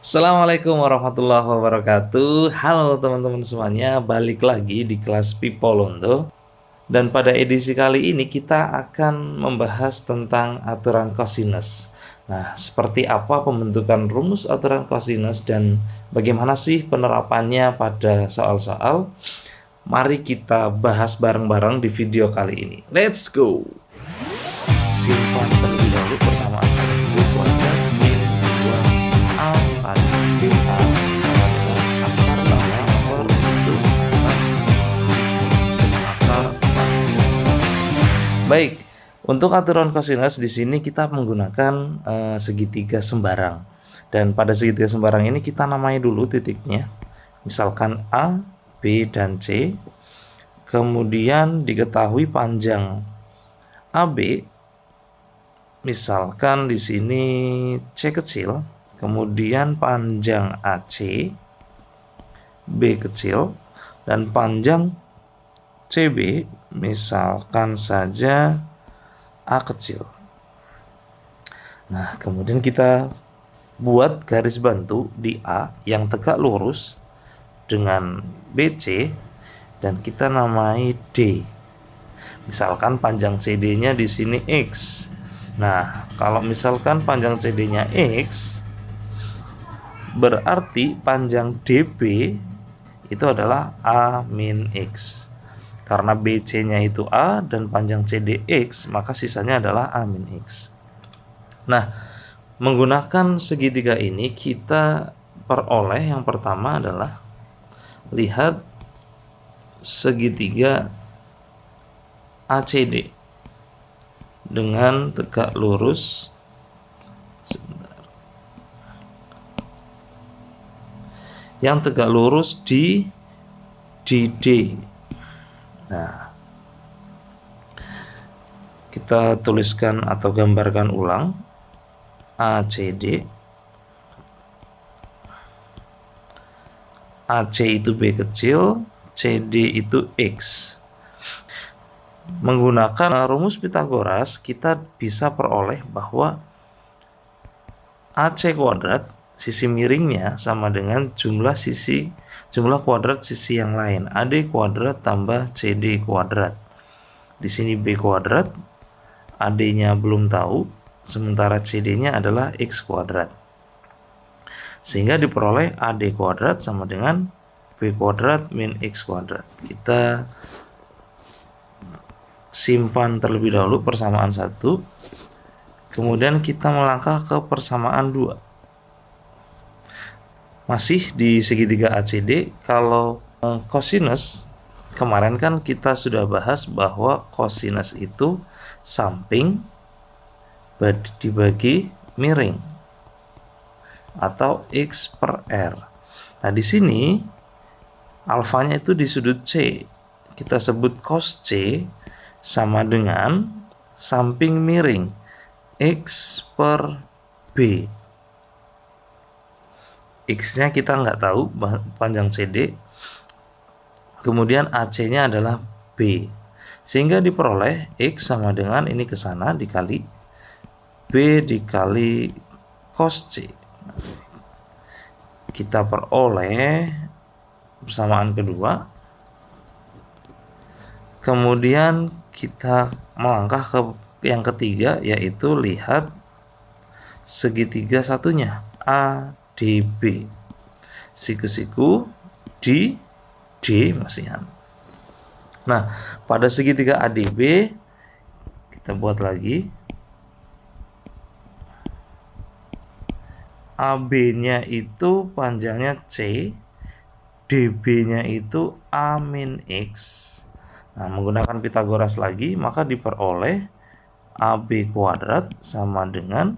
Assalamualaikum warahmatullahi wabarakatuh. Halo teman-teman semuanya, balik lagi di kelas Pipolondo. Dan pada edisi kali ini kita akan membahas tentang aturan kosinus. Nah, seperti apa pembentukan rumus aturan kosinus dan bagaimana sih penerapannya pada soal-soal? Mari kita bahas bareng-bareng di video kali ini. Let's go! Simpan terlebih dahulu persamaan U kuadrat min 2A kali BA sama dengan akar bawah per itu akar 4. Baik, untuk aturan kosinus di sini kita menggunakan segitiga sembarang. Dan pada segitiga sembarang ini kita namai dulu titiknya. Misalkan A, B, dan C. Kemudian diketahui panjang AB. Misalkan di sini C kecil, kemudian panjang AC, B kecil, dan panjang CB, misalkan saja A kecil. Nah, kemudian kita buat garis bantu di A yang tegak lurus dengan BC, dan kita namai D. Misalkan panjang CD-nya di sini X. Nah, kalau misalkan panjang CD-nya X, berarti panjang DB itu adalah A min X. Karena BC-nya itu A dan panjang CD X, maka sisanya adalah A min X. Nah, menggunakan segitiga ini kita peroleh yang pertama adalah lihat segitiga ACD dengan tegak lurus. Yang tegak lurus di DD. Nah, kita tuliskan atau gambarkan ulang ACD. AC itu B kecil, CD itu X. Menggunakan rumus Pitagoras kita bisa peroleh bahwa AC kuadrat sisi miringnya sama dengan jumlah kuadrat sisi yang lain, AD kuadrat tambah CD kuadrat. Di sini B kuadrat, AD-nya belum tahu, sementara CD-nya adalah X kuadrat. Sehingga diperoleh AD kuadrat sama dengan B kuadrat min X kuadrat. Kita simpan terlebih dahulu persamaan 1, kemudian kita melangkah ke persamaan 2. Masih di segitiga ACD, kalau kosinus, kemarin kan kita sudah bahas bahwa kosinus itu samping dibagi miring atau X per R. Nah, di sini alfanya itu di sudut C. Kita sebut cos C sama dengan samping miring X per B. X-nya kita nggak tahu, panjang CD. Kemudian AC-nya adalah B. Sehingga diperoleh X sama dengan ini ke sana dikali B dikali cos C. Kita peroleh persamaan kedua. Kemudian kita melangkah ke yang ketiga, yaitu lihat segitiga satunya ADB. Siku-siku di D masihan. Nah, pada segitiga ADB kita buat lagi. AB-nya itu panjangnya C, DB-nya itu A min X. Nah, menggunakan Pitagoras lagi, maka diperoleh AB kuadrat sama dengan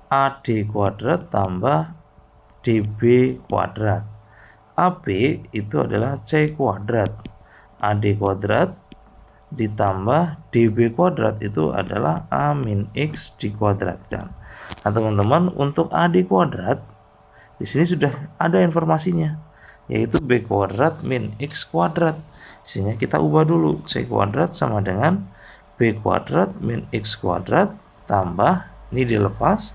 AD kuadrat tambah DB kuadrat. AB itu adalah C kuadrat. AD kuadrat ditambah DB kuadrat itu adalah A min X dikuadratkan. Nah, teman-teman, untuk AD kuadrat di sini sudah ada informasinya, yaitu B kuadrat min X kuadrat. Sehingga kita ubah dulu, C kuadrat sama dengan B kuadrat min X kuadrat tambah, ini dilepas,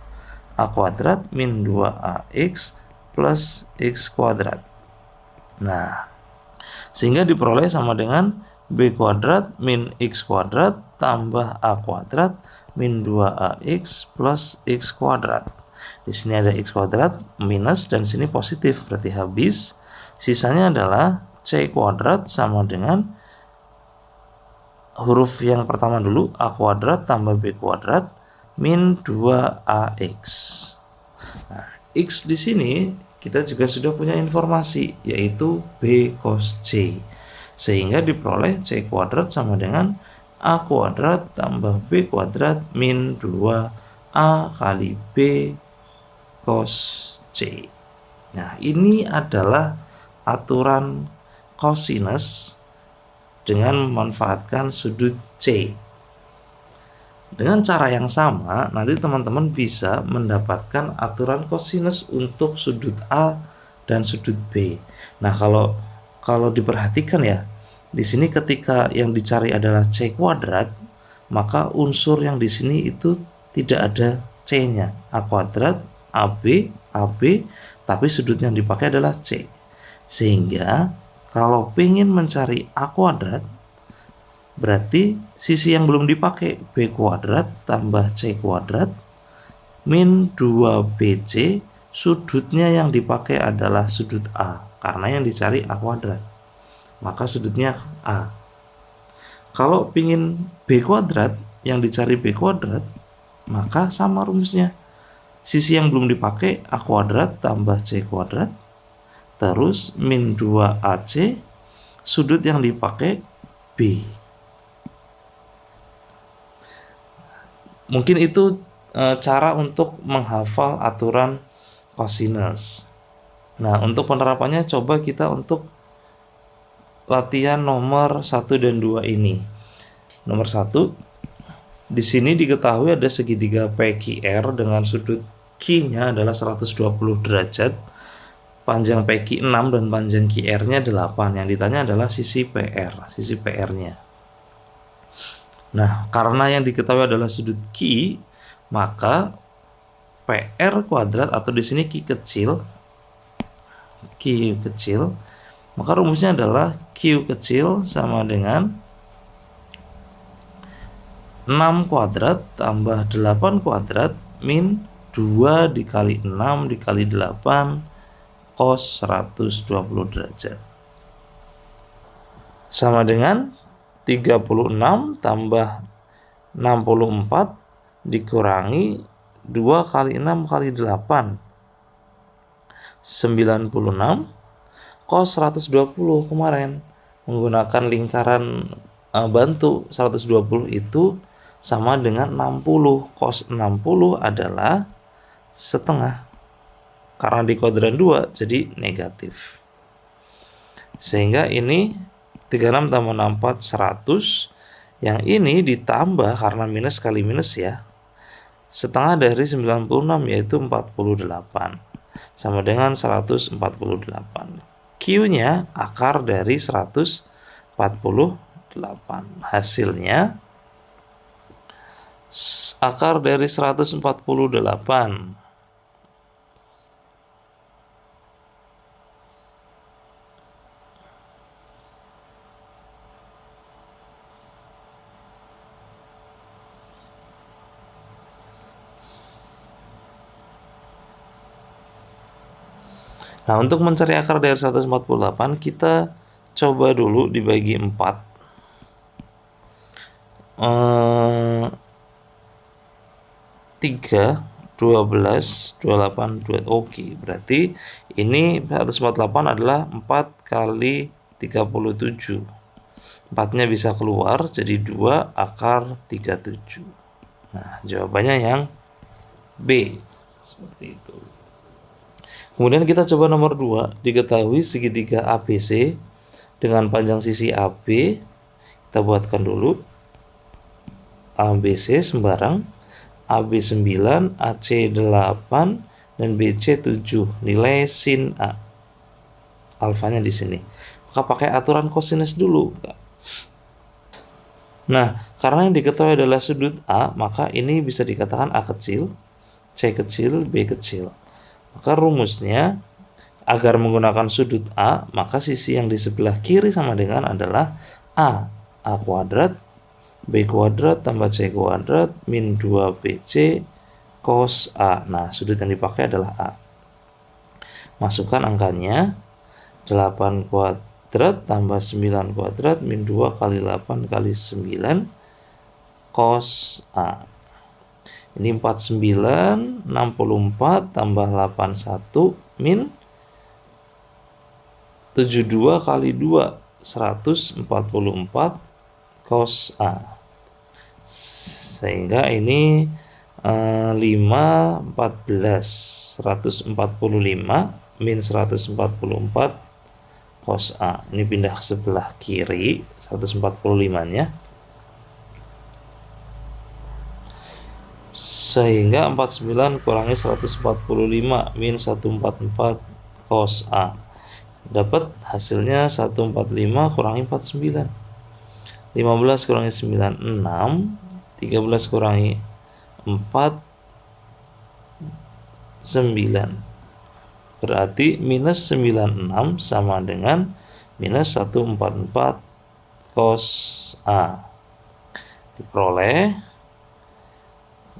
A kuadrat min 2AX plus X kuadrat. Nah, sehingga diperoleh sama dengan B kuadrat min X kuadrat tambah A kuadrat min 2AX plus X kuadrat. Di sini ada X kuadrat minus dan sini positif, berarti habis. Sisanya adalah C kuadrat sama dengan huruf yang pertama dulu, A kuadrat tambah B kuadrat min 2AX. Nah, X di sini kita juga sudah punya informasi, yaitu B cos C. Sehingga diperoleh C kuadrat sama dengan A kuadrat tambah B kuadrat min 2A kali B cos C. Nah, ini adalah aturan cosinus dengan memanfaatkan sudut C. Dengan cara yang sama, nanti teman-teman bisa mendapatkan aturan cosinus untuk sudut A dan sudut B. Nah, kalau diperhatikan ya, di sini ketika yang dicari adalah C kuadrat, maka unsur yang di sini itu tidak ada C-nya. A kuadrat, AB, tapi sudut yang dipakai adalah C. Sehingga kalau ingin mencari A kuadrat, berarti sisi yang belum dipakai B kuadrat tambah C kuadrat min 2BC, sudutnya yang dipakai adalah sudut A, karena yang dicari A kuadrat, maka sudutnya A. Kalau ingin B kuadrat, yang dicari B kuadrat, maka sama rumusnya. Sisi yang belum dipakai A kuadrat tambah C kuadrat, terus min 2AC, sudut yang dipakai B. Mungkin itu cara untuk menghafal aturan cosinus. Nah, untuk penerapannya coba kita untuk latihan nomor 1 dan 2 ini. Nomor 1, di sini diketahui ada segitiga PQR dengan sudut Q-nya adalah 120 derajat. Panjang PQ 6 dan panjang QR-nya 8. Yang ditanya adalah sisi PR, sisi PR-nya. Nah, karena yang diketahui adalah sudut Q, maka PR kuadrat atau di sini Q kecil, maka rumusnya adalah Q kecil sama dengan 6 kuadrat tambah 8 kuadrat min 2 dikali 6 dikali 8 cos 120 derajat. Sama dengan 36 tambah 64 dikurangi 2 kali 6 kali 8. 96 cos 120 kemarin. Menggunakan lingkaran bantu 120 itu sama dengan 60. Cos 60 adalah setengah. Karena di kuadran 2 jadi negatif. Sehingga ini 36 tambah 64 100. Yang ini ditambah karena minus kali minus ya. Setengah dari 96 yaitu 48. Sama dengan 148. Q-nya akar dari 148. Hasilnya akar dari 148. Nah, untuk mencari akar dari 148, kita coba dulu dibagi 4. 3, 12, 28, 2. Oke, berarti ini 148 adalah 4 kali 37. 4-nya bisa keluar, jadi 2 akar 37. Nah, jawabannya yang B. Seperti itu. Kemudian kita coba nomor 2, diketahui segitiga ABC dengan panjang sisi AB. Kita buatkan dulu. ABC sembarang, AB 9, AC 8, dan BC 7. Nilai sin A. Alfanya di sini. Maka pakai aturan cosinus dulu. Nah, karena yang diketahui adalah sudut A, maka ini bisa dikatakan A kecil. C kecil, B kecil. Maka rumusnya, agar menggunakan sudut A, maka sisi yang di sebelah kiri sama dengan adalah A kuadrat, B kuadrat tambah C kuadrat min 2BC cos A. Nah, sudut yang dipakai adalah A. Masukkan angkanya, 8 kuadrat tambah 9 kuadrat min 2 kali 8 kali 9 cos A. Ini 49, 64 tambah 81 min 72 kali 2, 144 cos A. Sehingga ini 5, 14, 145 min 144 cos A. Ini pindah ke sebelah kiri 145-nya. Sehingga 49 kurangi 145 min 144 cos A. Dapat hasilnya 145 kurangi 49. 15 kurangi 9, 6. 13 kurangi 4, 9. Berarti minus 96 sama dengan minus 144 cos A. Diperoleh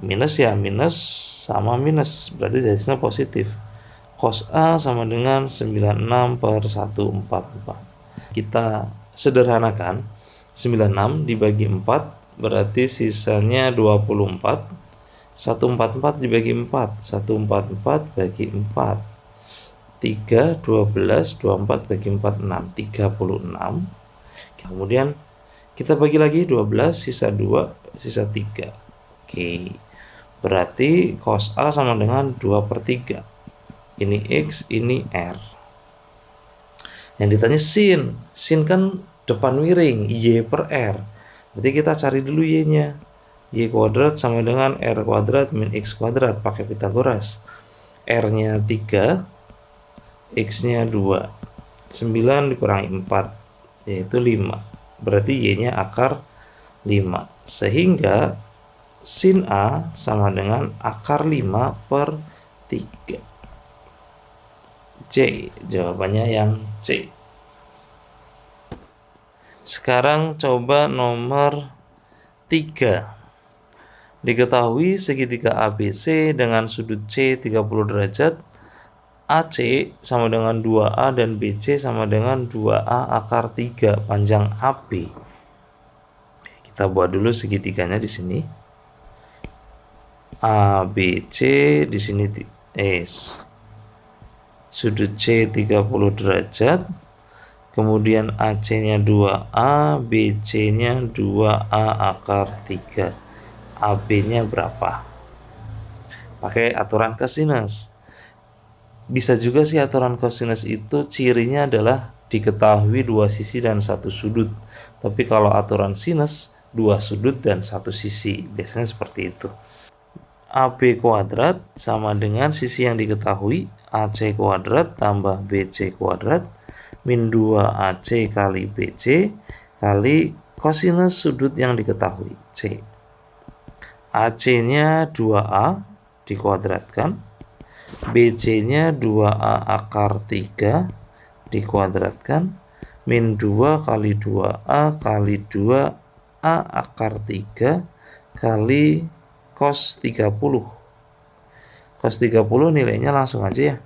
minus ya, minus sama minus, berarti hasilnya positif. Cos A sama dengan 96 per 144. Kita sederhanakan, 96 dibagi 4 berarti sisanya 24. 144 dibagi 4, 144 bagi 4, 3, 12, 24 bagi 4, 6, 36. Kemudian kita bagi lagi 12, sisa 2, sisa 3. Oke, berarti cos A sama dengan 2 per 3. Ini X, ini R. Yang ditanya sin. Sin kan depan miring, Y per R. Berarti kita cari dulu Y-nya. Y kuadrat sama dengan R kuadrat min X kuadrat, pakai Pitagoras. R-nya 3, X-nya 2. 9 dikurangi 4, yaitu 5. Berarti Y-nya akar 5. Sehingga sin A sama dengan akar 5 per 3. C, jawabannya yang C. Sekarang coba nomor 3. Diketahui segitiga ABC dengan sudut C 30 derajat, AC sama dengan 2A dan BC sama dengan 2A akar 3 panjang AB. Kita buat dulu segitiganya di sini. ABC di sini sudut C 30 derajat. Kemudian AC-nya 2A, BC-nya 2A akar 3. AB-nya berapa? Pakai aturan kosinus. Bisa juga sih aturan kosinus itu cirinya adalah diketahui 2 sisi dan 1 sudut. Tapi kalau aturan sinus 2 sudut dan 1 sisi. Biasanya seperti itu. AB kuadrat sama dengan sisi yang diketahui AC kuadrat tambah BC kuadrat min 2AC kali BC kali kosinus sudut yang diketahui C. AC-nya 2A dikuadratkan, BC-nya 2A akar 3 dikuadratkan, min 2 kali 2A kali 2A akar 3 kali cos 30. Cos 30 nilainya langsung aja ya.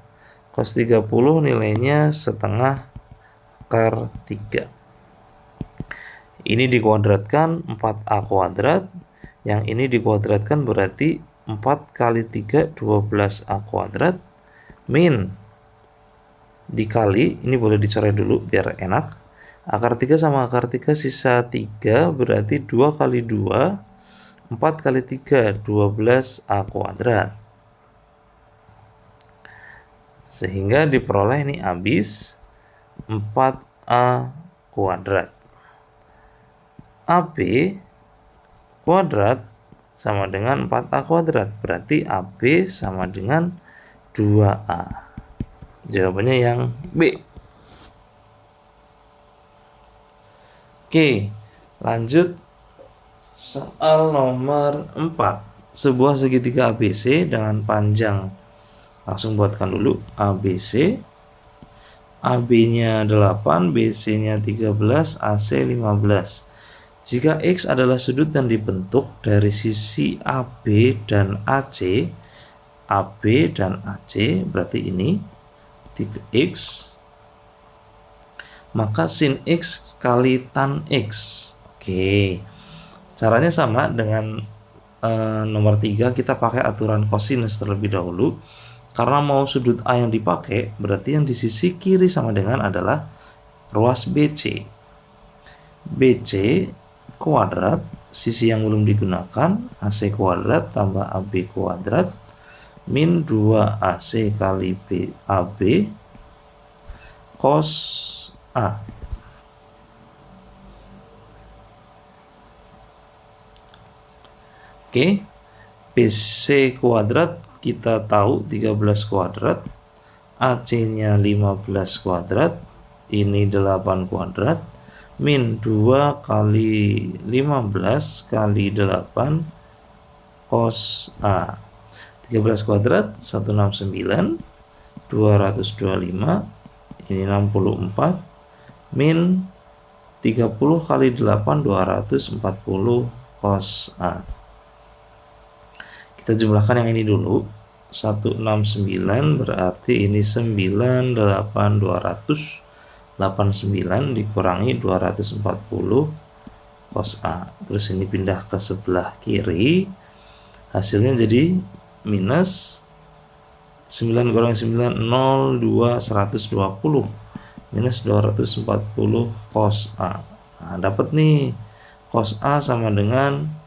Cos 30 nilainya setengah akar 3. Ini dikuadratkan 4A kuadrat. Yang ini dikuadratkan berarti 4 kali 3 12A kuadrat min dikali, ini boleh dicoret dulu biar enak, akar 3 sama akar 3 sisa 3 berarti 2 kali 2 4 kali 3 12A kuadrat. Sehingga diperoleh ini habis 4A kuadrat. AB kuadrat sama dengan 4A kuadrat. Berarti AB sama dengan 2A. Jawabannya yang B. Oke, lanjut soal nomor 4. sebuah segitiga ABC dengan panjang. Langsung buatkan dulu ABC. AB-nya 8, BC-nya 13, AC 15. Jika X adalah sudut yang dibentuk dari sisi AB dan AC, berarti ini 3X, maka sin X kali tan X. Oke, caranya sama dengan nomor 3, kita pakai aturan kosinus terlebih dahulu. Karena mau sudut A yang dipakai, berarti yang di sisi kiri sama dengan adalah ruas BC. BC kuadrat, sisi yang belum digunakan, AC kuadrat tambah AB kuadrat, min 2AC kali AB, cos A. Oke, BC kuadrat kita tahu 13 kuadrat, AC-nya 15 kuadrat, ini 8 kuadrat, min 2 kali 15 kali 8 cos A. 13 kuadrat 169, 225, ini 64, min 30 kali 8 240 cos A. Kita jumlahkan yang ini dulu. 169 berarti ini 9, 8, 289 dikurangi 240 cos A. Terus ini pindah ke sebelah kiri. Hasilnya jadi minus 9 kurangi 9, 0, 2, 120. Minus 240 cos A. Nah, dapat nih cos A sama dengan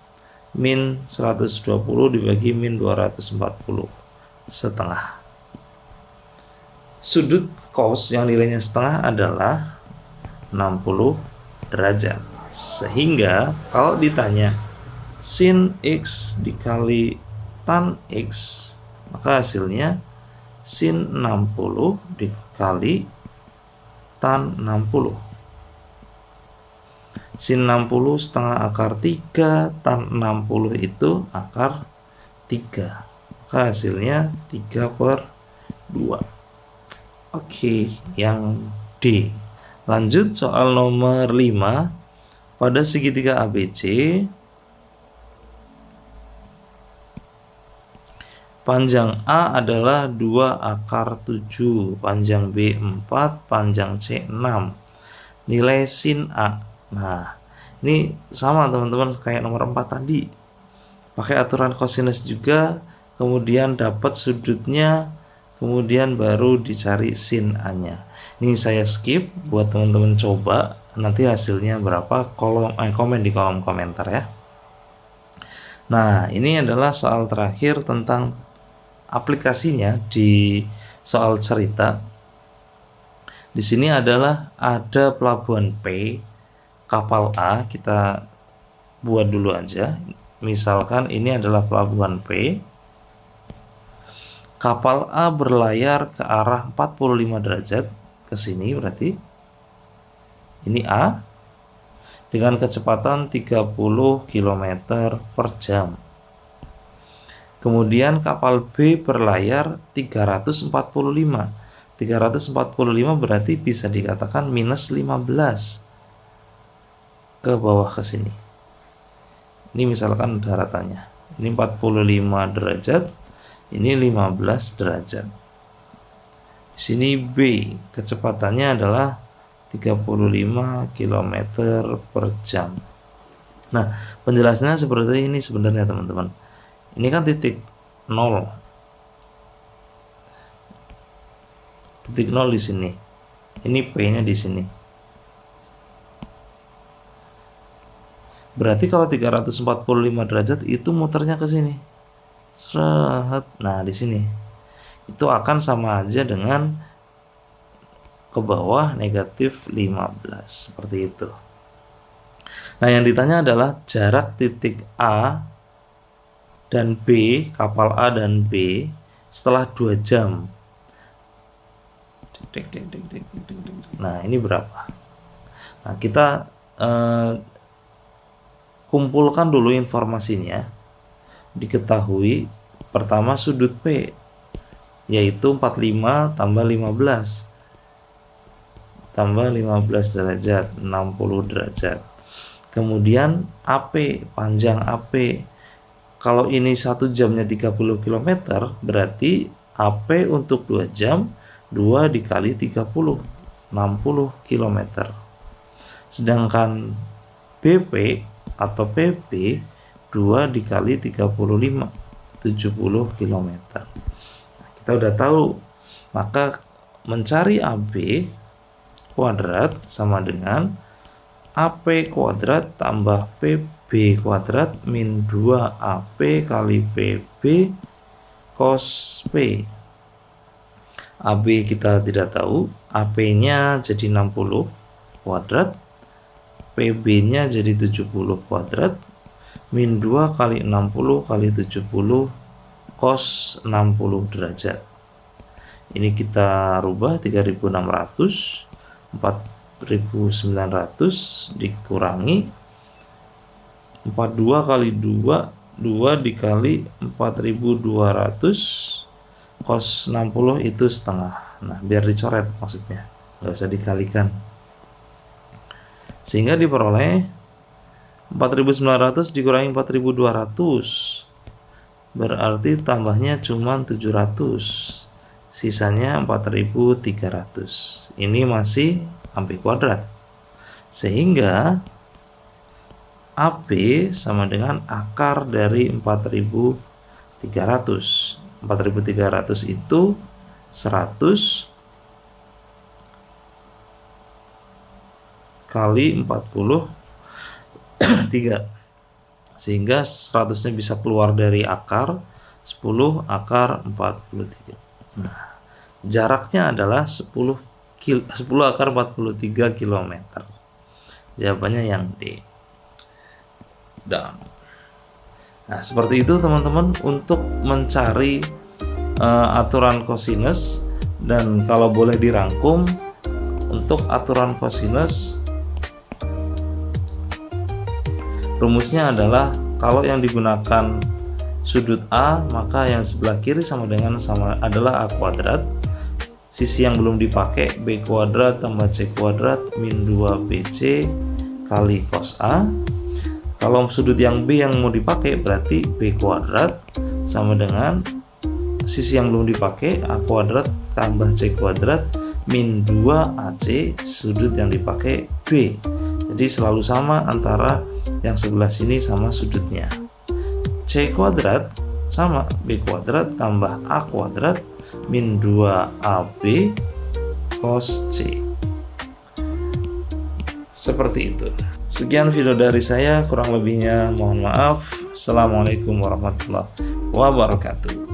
min 120 dibagi min 240 setengah. Sudut cos yang nilainya setengah adalah 60 derajat. Sehingga kalau ditanya sin X dikali tan X, maka hasilnya sin 60 dikali tan 60. Sin 60 setengah akar 3, tan 60 itu akar 3. Maka hasilnya 3/2. Oke, yang D. Lanjut soal nomor 5. Pada segitiga ABC, panjang A adalah 2 akar 7, panjang B 4, panjang C 6. Nilai sin A. Nah, ini sama teman-teman kayak nomor 4 tadi. Pakai aturan kosinus juga, kemudian dapat sudutnya, kemudian baru dicari sin A-nya. Ini saya skip buat teman-teman coba, nanti hasilnya berapa komen di kolom komentar ya. Nah, ini adalah soal terakhir tentang aplikasinya di soal cerita. Di sini adalah ada pelabuhan P, kapal A, kita buat dulu aja. Misalkan ini adalah pelabuhan P. Kapal A berlayar ke arah 45 derajat ke sini, berarti ini A dengan kecepatan 30 km per jam. Kemudian kapal B berlayar 345. 345 berarti bisa dikatakan minus 15 ke bawah ke sini. Ini misalkan daratannya. Ini 45 derajat, ini 15 derajat. Di sini B, kecepatannya adalah 35 km per jam. Nah, penjelasannya seperti ini sebenarnya teman-teman. Ini kan titik 0. Titik 0 di sini. Ini P-nya di sini. Berarti kalau 345 derajat itu muternya ke sini. Seret. Nah, di sini. Itu akan sama aja dengan ke bawah negatif 15. Seperti itu. Nah, yang ditanya adalah jarak titik A dan B, kapal A dan B setelah 2 jam. Nah, ini berapa? Nah, kita kumpulkan dulu informasinya. diketahui pertama sudut P, yaitu 45 tambah 15 derajat, 60 derajat. Kemudian AP, panjang AP. Kalau ini 1 jamnya 30 km, berarti AP untuk 2 jam, 2 dikali 30, 60 km. Sedangkan BP atau PP, 2 dikali 35, 70 km. Kita udah tahu, maka mencari AB kuadrat sama dengan AP kuadrat tambah PB kuadrat min 2AP kali PB cos P. AB kita tidak tahu, AP-nya jadi 60 kuadrat, PB-nya jadi 70 kuadrat, min 2 kali 60 kali 70 cos 60 derajat. Ini kita rubah 3600, 4900 dikurangi 42 kali 2, 2 dikali 4200 cos 60 itu setengah. Nah, biar dicoret maksudnya, nggak usah dikalikan. Sehingga diperoleh 4900 dikurangi 4200, berarti tambahnya cuma 700. Sisanya 4300. Ini masih AB kuadrat. Sehingga AB sama dengan akar dari 4300. 4300 itu 100 kali 43. Sehingga 100-nya bisa keluar dari akar 10 akar 43. Nah, jaraknya adalah 10 akar 43 km. Jawabannya yang D. Nah, seperti itu teman-teman untuk mencari aturan kosinus. Dan kalau boleh dirangkum, untuk aturan kosinus rumusnya adalah kalau yang digunakan sudut A, maka yang sebelah kiri sama adalah A kuadrat. Sisi yang belum dipakai B kuadrat tambah C kuadrat min 2BC kali cos A. Kalau sudut yang B yang mau dipakai berarti B kuadrat sama dengan sisi yang belum dipakai A kuadrat tambah C kuadrat min 2AC sudut yang dipakai B. Jadi selalu sama antara yang sebelah sini sama sudutnya. C kuadrat sama B kuadrat tambah A kuadrat min 2AB cos C. Seperti itu. Sekian video dari saya, kurang lebihnya mohon maaf. Assalamualaikum warahmatullahi wabarakatuh.